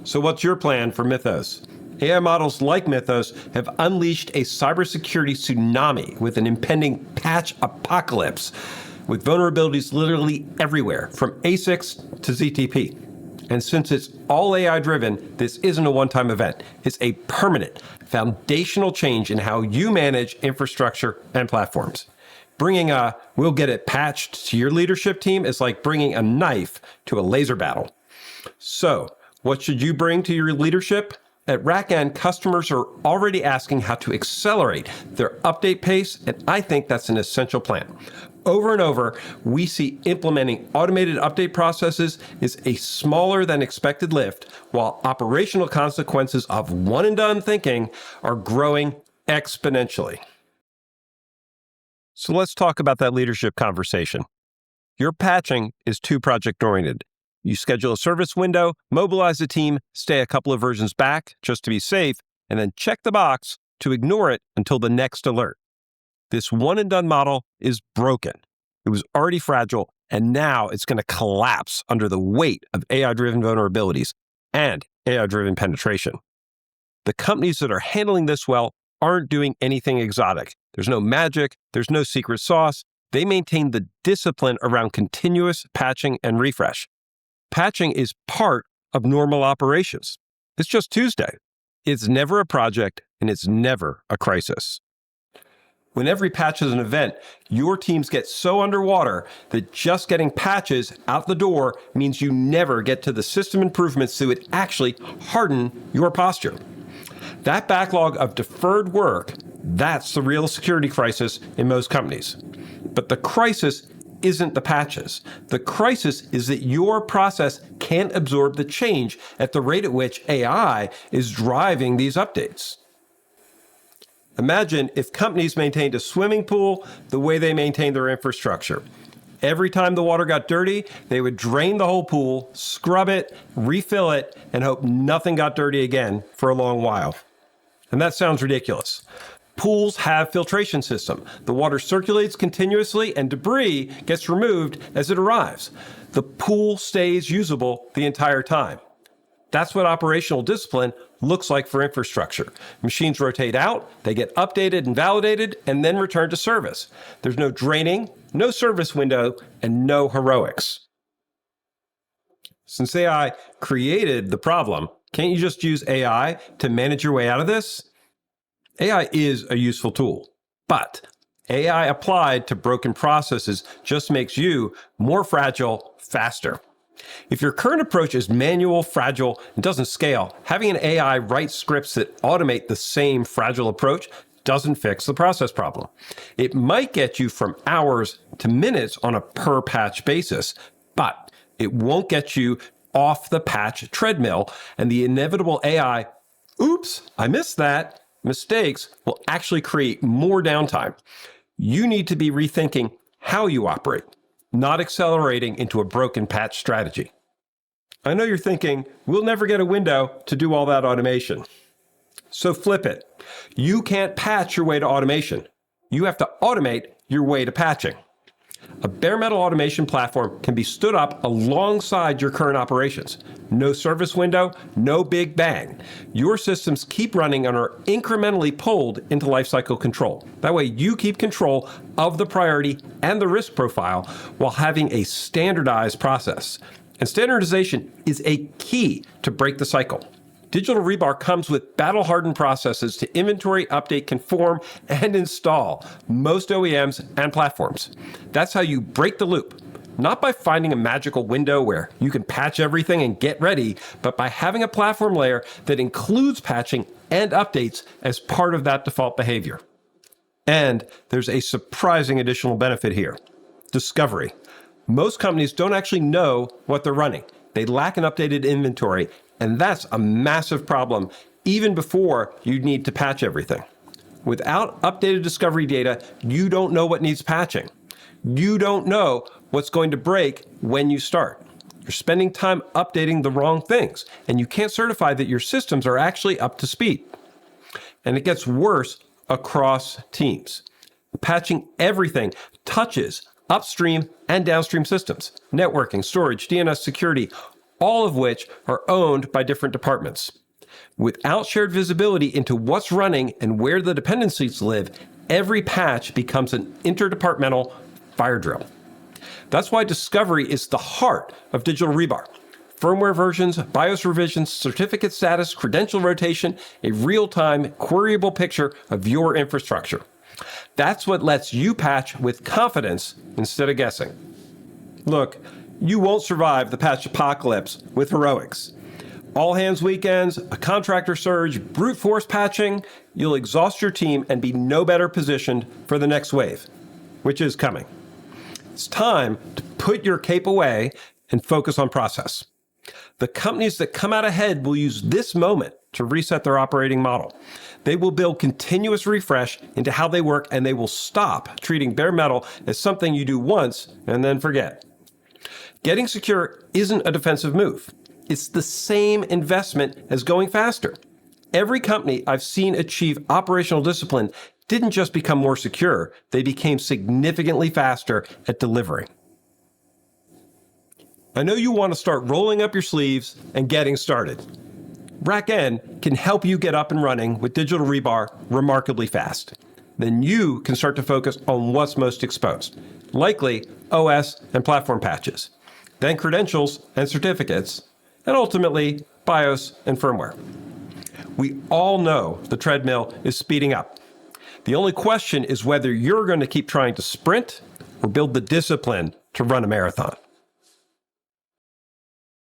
So what's your plan for Mythos? AI models like Mythos have unleashed a cybersecurity tsunami with an impending patch apocalypse, with vulnerabilities literally everywhere, from ASICs to ZTP. And since it's all AI-driven, this isn't a one-time event. It's a permanent, foundational change in how you manage infrastructure and platforms. Bringing a "we'll get it patched" to your leadership team is like bringing a knife to a laser battle. So, what should you bring to your leadership? At RackN, customers are already asking how to accelerate their update pace, and I think that's an essential plan. Over and over, we see implementing automated update processes is a smaller than expected lift, while operational consequences of one and done thinking are growing exponentially. So let's talk about that leadership conversation. Your patching is too project-oriented. You schedule a service window, mobilize a team, stay a couple of versions back just to be safe, and then check the box to ignore it until the next alert. This one-and-done model is broken. It was already fragile, and now it's going to collapse under the weight of AI-driven vulnerabilities and AI-driven penetration. The companies that are handling this well aren't doing anything exotic. There's no magic. There's no secret sauce. They maintain the discipline around continuous patching and refresh. Patching is part of normal operations. It's just Tuesday. It's never a project, and it's never a crisis. When every patch is an event, your teams get so underwater that just getting patches out the door means you never get to the system improvements that would actually harden your posture. That backlog of deferred work, that's the real security crisis in most companies. But the crisis isn't the patches. The crisis is that your process can't absorb the change at the rate at which AI is driving these updates. Imagine if companies maintained a swimming pool the way they maintain their infrastructure. Every time the water got dirty, they would drain the whole pool, scrub it, refill it, and hope nothing got dirty again for a long while. And that sounds ridiculous. Pools have filtration system. The water circulates continuously and debris gets removed as it arrives. The pool stays usable the entire time. That's what operational discipline looks like for infrastructure. Machines rotate out, they get updated and validated, and then return to service. There's no draining, no service window, and no heroics. Since AI created the problem, can't you just use AI to manage your way out of this? AI is a useful tool, but AI applied to broken processes just makes you more fragile faster. If your current approach is manual, fragile, and doesn't scale, having an AI write scripts that automate the same fragile approach doesn't fix the process problem. It might get you from hours to minutes on a per patch basis, but it won't get you off the patch treadmill, and the inevitable AI, "oops, I missed that," mistakes will actually create more downtime. You need to be rethinking how you operate, not accelerating into a broken patch strategy. I know you're thinking, we'll never get a window to do all that automation. So flip it. You can't patch your way to automation. You have to automate your way to patching. A bare metal automation platform can be stood up alongside your current operations. No service window, no big bang. Your systems keep running and are incrementally pulled into lifecycle control. That way you keep control of the priority and the risk profile while having a standardized process. And standardization is a key to break the cycle. Digital Rebar comes with battle-hardened processes to inventory, update, conform, and install most OEMs and platforms. That's how you break the loop. Not by finding a magical window where you can patch everything and get ready, but by having a platform layer that includes patching and updates as part of that default behavior. And there's a surprising additional benefit here: discovery. Most companies don't actually know what they're running. They lack an updated inventory, and that's a massive problem even before you need to patch everything. Without updated discovery data, you don't know what needs patching. You don't know what's going to break when you start. You're spending time updating the wrong things, and you can't certify that your systems are actually up to speed. And it gets worse across teams. Patching everything touches upstream and downstream systems, networking, storage, DNS security, all of which are owned by different departments. Without shared visibility into what's running and where the dependencies live, every patch becomes an interdepartmental fire drill. That's why discovery is the heart of digital rebar. Firmware versions, BIOS revisions, certificate status, credential rotation, a real-time, queryable picture of your infrastructure. That's what lets you patch with confidence instead of guessing. Look, you won't survive the patch apocalypse with heroics. All hands weekends, a contractor surge, brute force patching, you'll exhaust your team and be no better positioned for the next wave, which is coming. It's time to put your cape away and focus on process. The companies that come out ahead will use this moment to reset their operating model. They will build continuous refresh into how they work, and they will stop treating bare metal as something you do once and then forget. Getting secure isn't a defensive move. It's the same investment as going faster. Every company I've seen achieve operational discipline didn't just become more secure, they became significantly faster at delivering. I know you want to start rolling up your sleeves and getting started. RackN can help you get up and running with digital rebar remarkably fast. Then you can start to focus on what's most exposed, likely OS and platform patches, then credentials and certificates, and ultimately BIOS and firmware. We all know the treadmill is speeding up. The only question is whether you're going to keep trying to sprint or build the discipline to run a marathon.